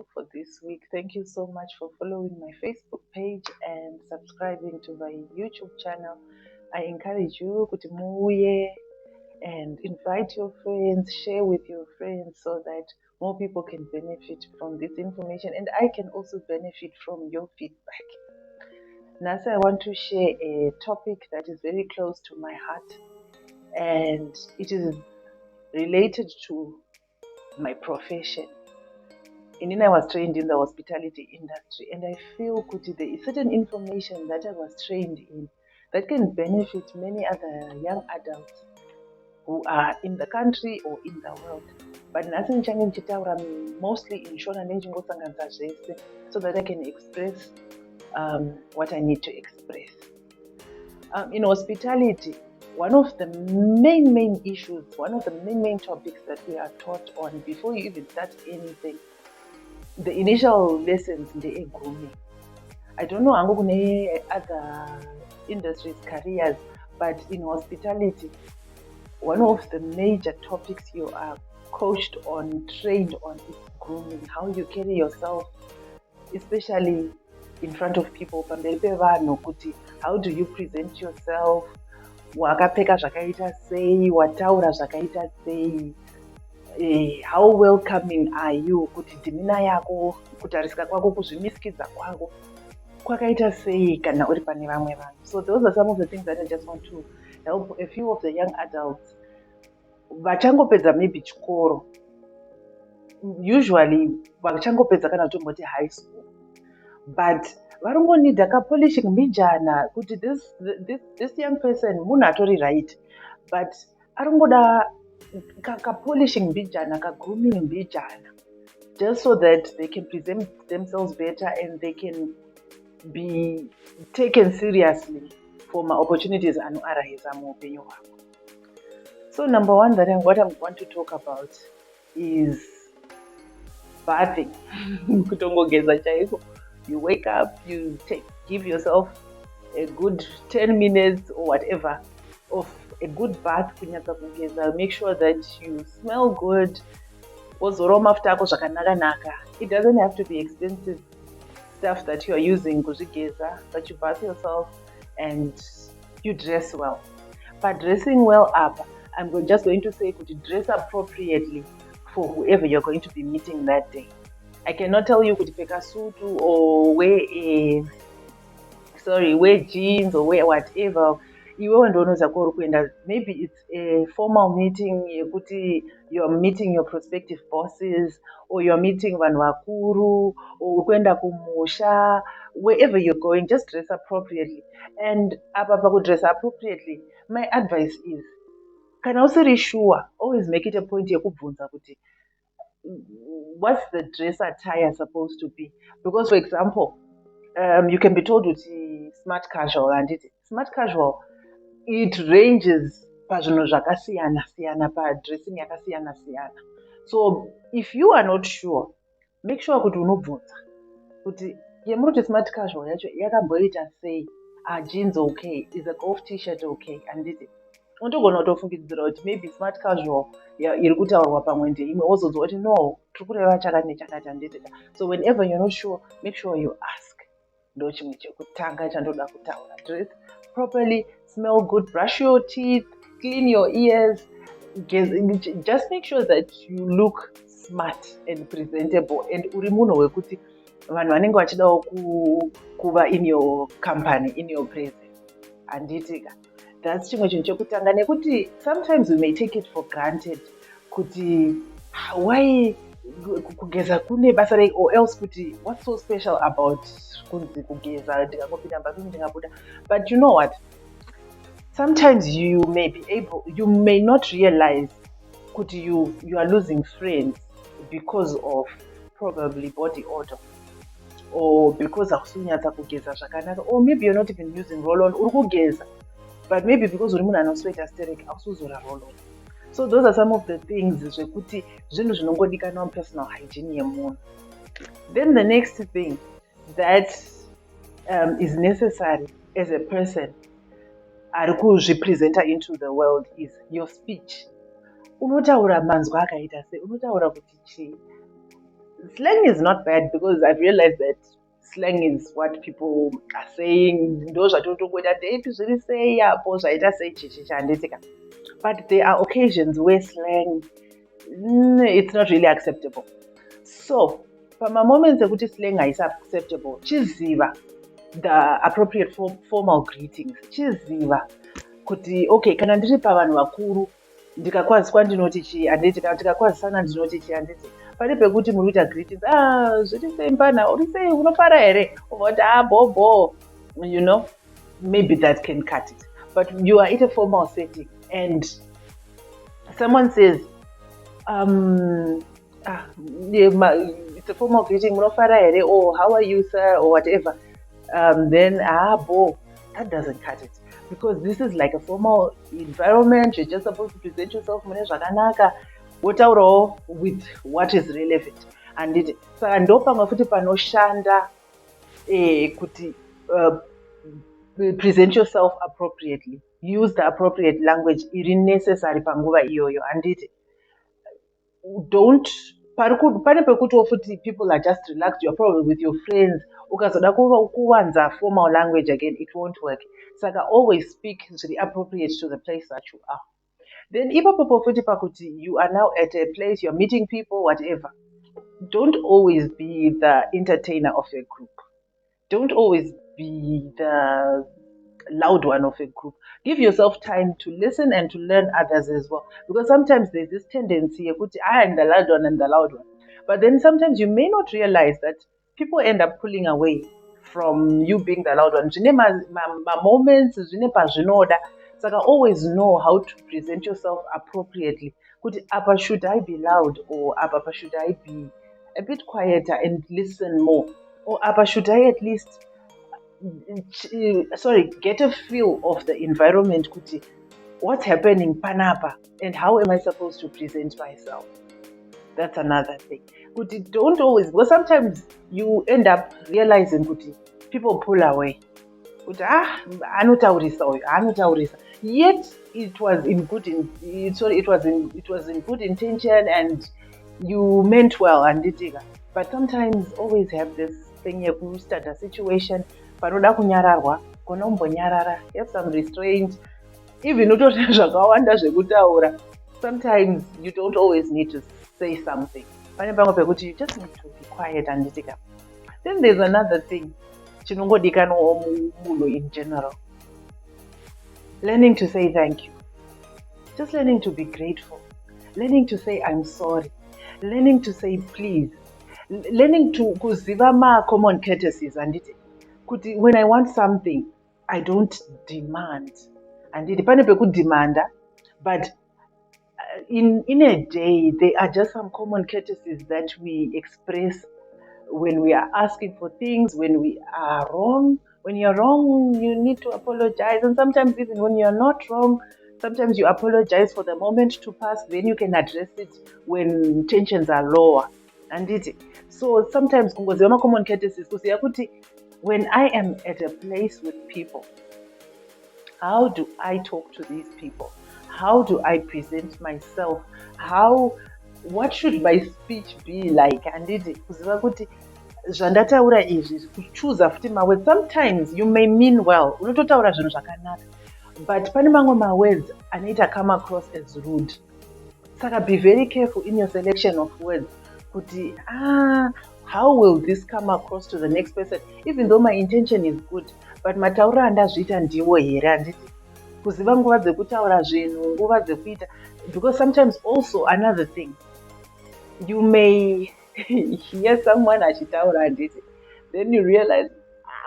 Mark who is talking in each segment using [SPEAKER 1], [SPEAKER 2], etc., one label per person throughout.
[SPEAKER 1] all for this week. Thank you so much for following my Facebook page and subscribing to my YouTube channel. I encourage you to muye and invite your friends, share with your friends so that more people can benefit from this information and I can also benefit from your feedback. Now, I want to share a topic that is very close to my heart and it is related to my profession. I was trained in the hospitality industry and I feel there is certain information that I was trained in that can benefit many other young adults who are in the country or in the world. But nothing changing mostly in short and so that I can express what I need to express. In hospitality, one of the main issues, one of the main topics that we are taught on before you even start anything, the initial lessons in the grooming. I don't know other industries, careers, but in hospitality, one of the major topics you are coached on, trained on is grooming, how you carry yourself, especially in front of people. How do you present yourself? Wakapfeka zvakaita sei, wataura zvakaita sei, how welcoming are you, kuti demeanor yako, kutarisika kwako, kuzvimisikidza kwako kwakaita sei kana uri pane vamwe vanhu. So those are some of the things that I just want to help a few of the young adults vachangopedza maybe chikoro, usually vachangopedza kana tomboti high school, but varongonidha kapolishing mbijana kuti this young person munhu atori right, but arongoda kapolishing mbijana, grooming mbijana, just so that they can present themselves better and they can be taken seriously for my opportunities anoaraiza muupenyu hwavo. So number one, what I want to talk about is bathing. Kutongogeza chaiko. You wake up, you give yourself a good 10 minutes or whatever of a good bath. Make sure that you smell good. It doesn't have to be expensive stuff that you are using, but you bath yourself and you dress well. But dressing well up, I'm just going to say, dress appropriately for whoever you're going to be meeting that day. I cannot tell you to pick a suit or wear jeans or wear whatever. Maybe it's a formal meeting, you're meeting your prospective bosses, or you're meeting vanwakuru, or kwenda kumusha, wherever you're going, just dress appropriately. And apapa dress appropriately, my advice is, can also reassure, always make it a point yekubvunza kuti what's the dress attire supposed to be? Because, for example, you can be told with smart casual, and smart casual, it ranges pazvinhu zvakasiyana siyana, dressing yakasiyana siyana. So if you are not sure, make sure kuti unobvunza kuti yemuri smart casual yacho yakamboita sei, jeans okay, is a golf t-shirt okay, anditi unotogona kutofungidzira kuti maybe smart casual iri kutaurwa pamwe ndeimwe wozonzwa kuti no, tiri kureva chakati nechakati anditi. So whenever you're not sure, make sure you ask. Ndo chimwe chekutanga chandoda kutaura. Dress properly, smell good, brush your teeth, clean your ears, just make sure that you look smart and presentable and uri munhu wekuti vanhu vanenge vachidawo kuva in your company, in your presence, anditika. That's chimwe chinhu chekutanga, nekuti sometimes we may take it for granted kuti why kugeza kune basa rei, or else kuti what's so special about kunzi kugeza ndikangopinda mbatso ndingabuda. But you know what, sometimes you may not realize kuti you are losing friends because of probably body odor, or because akusunyatsa kugeza zvakanaka, or maybe you're not even using roll-on, uri kugeza, but maybe because uri munhu anosweta sterek akusuzora roll-on. So those are some of the things zvekuti zvinhu zvinongodikanwa personal hygiene yemunhu. Then the next thing that is necessary as a person ari kuzvipresenta into the world is your speech. Unotaura manzwa akaita sei, unotaura kuti chii. Slang is not bad because I've realized that slang is what people are saying. Those are total good at the say, yeah, pose, I just say, but there are occasions where slang, it's not really acceptable. So, pamamoments ekuti slang is acceptable, chiziva the appropriate formal greetings. Chiziva kuti okay, kana ndiri pavanhu vakuru ndikakwaziswa ndinoti chii handiti, kana tikakwazisana ndinoti chii handiti. Pane pekuti muri kuita greetings, zviri sei mbana, uri sei, unofara here, uvati bhobo, you know, maybe that can cut it. But you are at a formal setting and someone says, it's a formal greeting, munofara here, or how are you, sir, or whatever. Then, bo, that doesn't cut it. Because this is like a formal environment, you're just supposed to present yourself mune zvakanaka, wotaurawo with what is relevant. And saka ndopamwe futi panoshanda kuti present yourself appropriately, use the appropriate language iri necessary panguva iyoyo. Handiti, don't pane pekutiwo futi people are just relaxed, you're probably with your friends, ukazoda kuwanza formal language again, it won't work. Saka always speak zviri appropriate to the place that you are. Then ipapo futi pakuti you are now at a place, you're meeting people, whatever. Don't always be the entertainer of a group. Don't always be the loud one of a group. Give yourself time to listen and to learn others as well. Because sometimes there's this tendency, I am the loud one and the loud one. But then sometimes you may not realize that people end up pulling away from you being the loud one. Zvine moments, zvine pazvinoda. Saka always know how to present yourself appropriately. Kuti apa should I be loud, or apa should I be a bit quieter and listen more, or apa should I at least get a feel of the environment, kuti what's happening panapa and how am I supposed to present myself. That's another thing. Kuti don't always, because sometimes you end up realizing kuti people pull away. Kuti anotaurisa. Yet it was in good intention and you meant well, anditika. But sometimes always have this thing start a situation paroda kunyararwa, kona umbonyarara, have some restraint. Even utori zvakawanda zvekutaura, sometimes you don't always need to say something. Pane pamwe pekuti you just need to be quiet anditika. Then there's another thing, chinongodikanwa munhu in general. Learning to say thank you. Just learning to be grateful. Learning to say I'm sorry. Learning to say please. Learning to kuziva common courtesies anditi. Kuti when I want something, I don't demand. Anditi pane pekudemanda, but in a day, there are just some common courtesies that we express when we are asking for things, when we are wrong. When you're wrong, you need to apologize. And sometimes even when you're not wrong, sometimes you apologize for the moment to pass, then you can address it when tensions are lower. And so sometimes common courtesies, when I am at a place with people, how do I talk to these people? How do I present myself? What should my speech be like? And zvandataura izvi, kuchuza futi mawords. Sometimes you may mean well, unototaura zvinhu zvakanaka, but pane mamwe mawords anoita come across as rude. Saka be very careful in your selection of words. Kuti how will this come across to the next person? Even though my intention is good, but matauro andazviita ndiwo here anditi. Kuziva nguva dzekutaura zvinhu, nguva dzekuita. Because sometimes also another thing, you may hear someone achitaura anditi, then you realize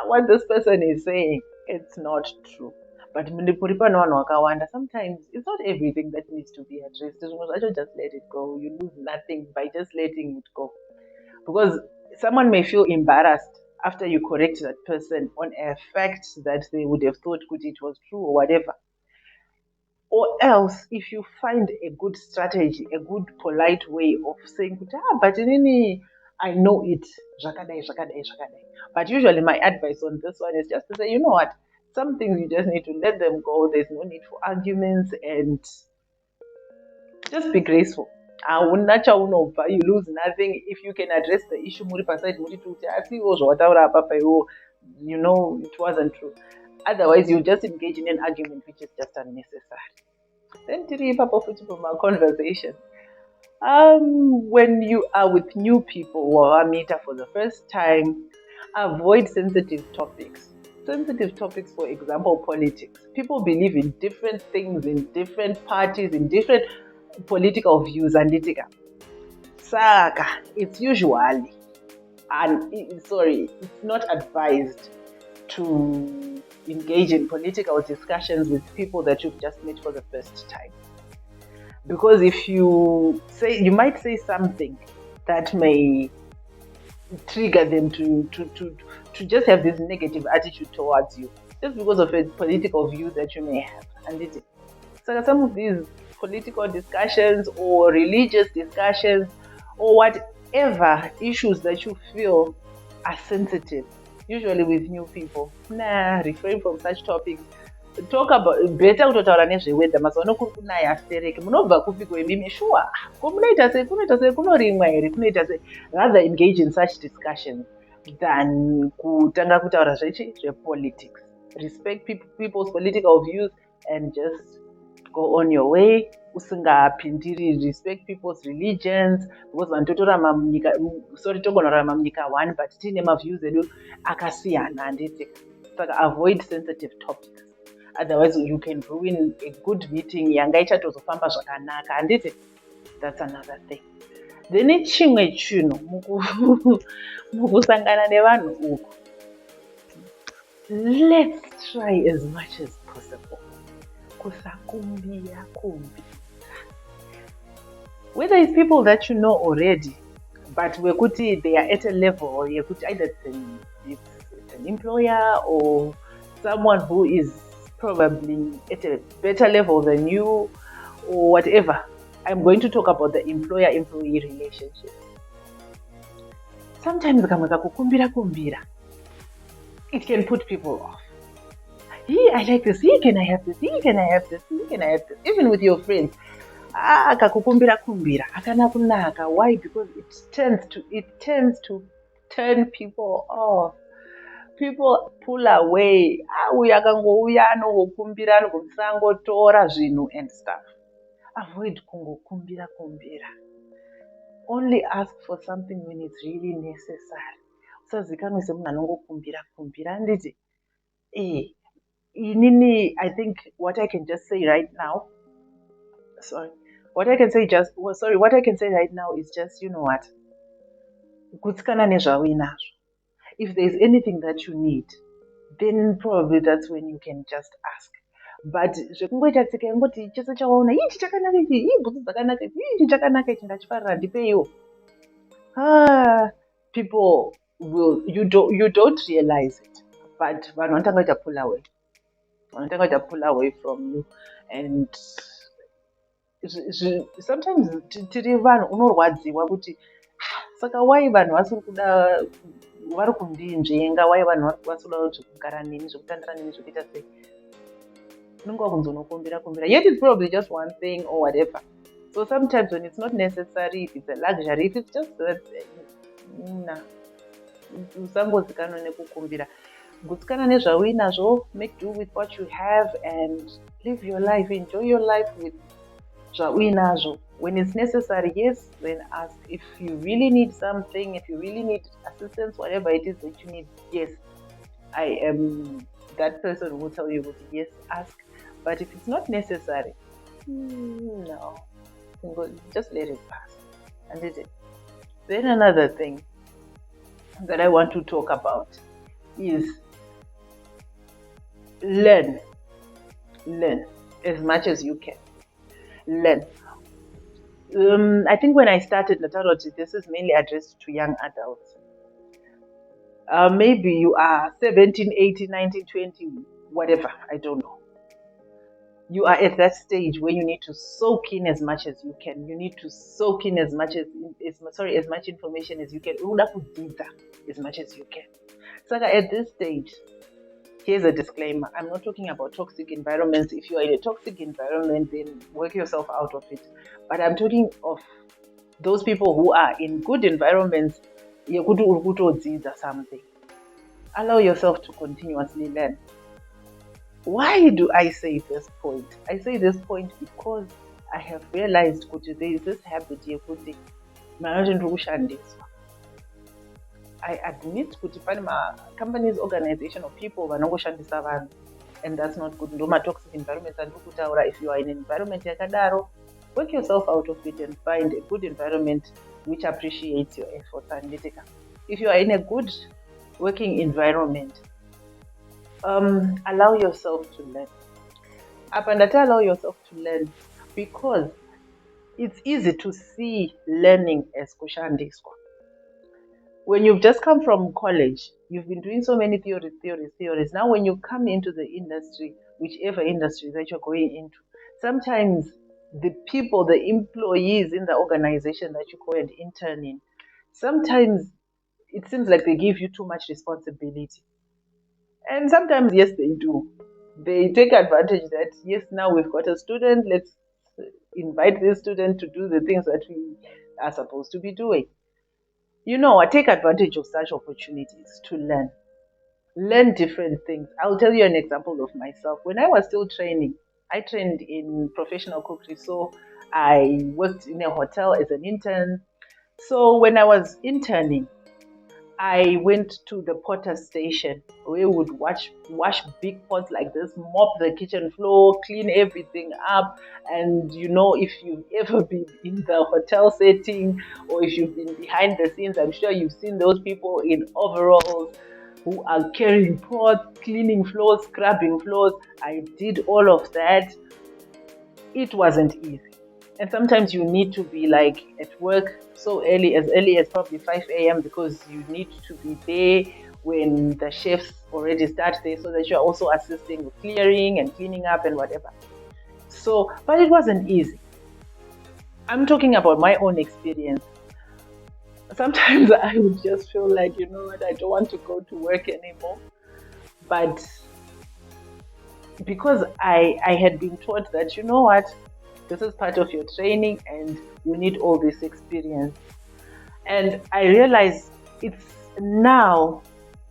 [SPEAKER 1] what this person is saying, it's not true. But muri pano vanhu vakawanda, sometimes it's not everything that needs to be addressed. Just let it go. You lose nothing by just letting it go. Because someone may feel embarrassed after you correct that person on a fact that they would have thought it was true or whatever. Or else, if you find a good strategy, a good polite way of saying, but I know it, zvakadai. But usually my advice on this one is just to say, you know what, some things you just need to let them go. There's no need for arguments and just be graceful. hauna chaunobva, you lose nothing if you can address the issue muri paside muri kuti asiwo zvawataura apapa iwo, you know it wasn't true. Otherwise you just engage in an argument which is just unnecessary. Then tiri ipapo futi pamaconversation, when you are with new people wawamita for the first time, avoid sensitive topics. Sensitive topics, for example, politics. People believe in different things, in different parties, in different political views, and Saka, it's usually, it's not advised to engage in political discussions with people that you've just met for the first time. Because if you might say something that may trigger them to just have this negative attitude towards you, just because of a political view that you may have. And so some of these political discussions or religious discussions or whatever issues that you feel are sensitive, usually with new people, refrain from such topics. Talk about better kutotaura nezveweather, mazuva kuri kunaya astereke, munobva kupi kwemimi, sure kunoita sei kunorimwa here kunoita sei. Rather engage in such discussions than kutanga kutaura zvepolitics. Respect people's political views and just go on your way. Usingapindiri. Respect people's religions, because vanhu togonorarama munyika one but tine maviews edu akasiyana, handiti. Saka avoid sensitive topics. Otherwise you can ruin a good meeting yanga ichatozofamba zvakanaka, handiti. That's another thing. Then chimwe chinhu mukusangana nevanhu uku, let's try as much as possible kusakumbira. Whether it's people that you know already, but wekuti they are at a level, yekuti either it's an employer or someone who is probably at a better level than you or whatever. I'm going to talk about the employer-employee relationship. Sometimes kumbira, it can put people off. I like this. Can I have this? Can I have this? Can I have this? Even with your friends. Akakukumbira akana kunaka. Why? Because it tends to turn people off. People pull away. Uyakangouya anokukumbira anokusangotora zvinhu and stuff. Avoid kungokumbira. Only ask for something when it's really necessary. Usazikanwe semunhu anongokumbira handiti. I think what I can just say right now, what I can say right now is just, you know what, kutsikana nezvauinazvo. If there's anything that you need, then probably that's when you can just ask. But zvekungoita tsika yangoti chese chawaona, ichi chakanaka ichi, bhutsu dzakanaka ichi chakanaka ichi, ndachifarira ndipeiwo. People will, you don't realize it, but vanhu vanotanga pull away from you. And sometimes tiri vanhu unorwadziwa kuti saka why vanhu vasiri kuda, vari kundinzvenga, why vanhu vasiri kuda zvekugara neni, zvekutandira neni, zvekuita sei. Unenge wakunzonokumbira. Yet it's probably just one thing or whatever. So sometimes when it's not necessary, if it's a luxury, if it's just that, usangozikanwa nekukumbira. Gutsikana nezvauinazvo, make do with what you have and live your life. Enjoy your life with zvauinazvo. When it's necessary, yes, then ask. If you really need something, if you really need assistance, whatever it is that you need, yes, I am that person who will tell you, yes, ask. But if it's not necessary, no, just let it pass. And then another thing that I want to talk about is learn as much as you can. Learn. I think when I started Nataroti, this is mainly addressed to young adults. Maybe you are 17, 18, 19, 20, whatever, I don't know. You are at that stage where you need to soak in as much as you can. You need to soak in as much information as you can. As much as you can. So at this stage, here's a disclaimer. I'm not talking about toxic environments. If you are in a toxic environment, then work yourself out of it. But I'm talking of those people who are in good environments, something. Allow yourself to continuously learn. Why do I say this point? I say this point because I have realized that there is this habit yekuti I admit kuti pane companies, organization of people vanongoshandisa vanhu, and that's not good. Ndoma toxic environments andiri kutaura. If you are in an environment yakadaro, work yourself out of it and find a good environment which appreciates your efforts. If you are in a good working environment, allow yourself to learn. Allow yourself to learn because it's easy to see learning as kushandiswa. When you've just come from college, you've been doing so many theories. Now, when you come into the industry, whichever industry that you're going into, sometimes the people, the employees in the organization that you go and intern in, sometimes it seems like they give you too much responsibility. And sometimes, yes, they do. They take advantage that, yes, now we've got a student, let's invite this student to do the things that we are supposed to be doing. I take advantage of such opportunities to learn different things. I'll tell you an example of myself. When I was still training, I trained in professional cookery. So I worked in a hotel as an intern. So when I was interning, I went to the potter station where we would wash big pots like this, mop the kitchen floor, clean everything up. And if you've ever been in the hotel setting or if you've been behind the scenes, I'm sure you've seen those people in overalls who are carrying pots, cleaning floors, scrubbing floors. I did all of that. It wasn't easy. And sometimes you need to be like at work so early as probably 5 a.m. because you need to be there when the chefs already start there so that you're also assisting with clearing and cleaning up and whatever. So, but it wasn't easy. I'm talking about my own experience. Sometimes I would just feel like, I don't want to go to work anymore. But because I had been taught that, this is part of your training and you need all this experience. And I realized it's now,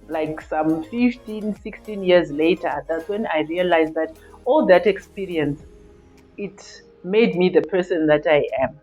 [SPEAKER 1] like some 15, 16 years later, that's when I realized that all that experience, it made me the person that I am.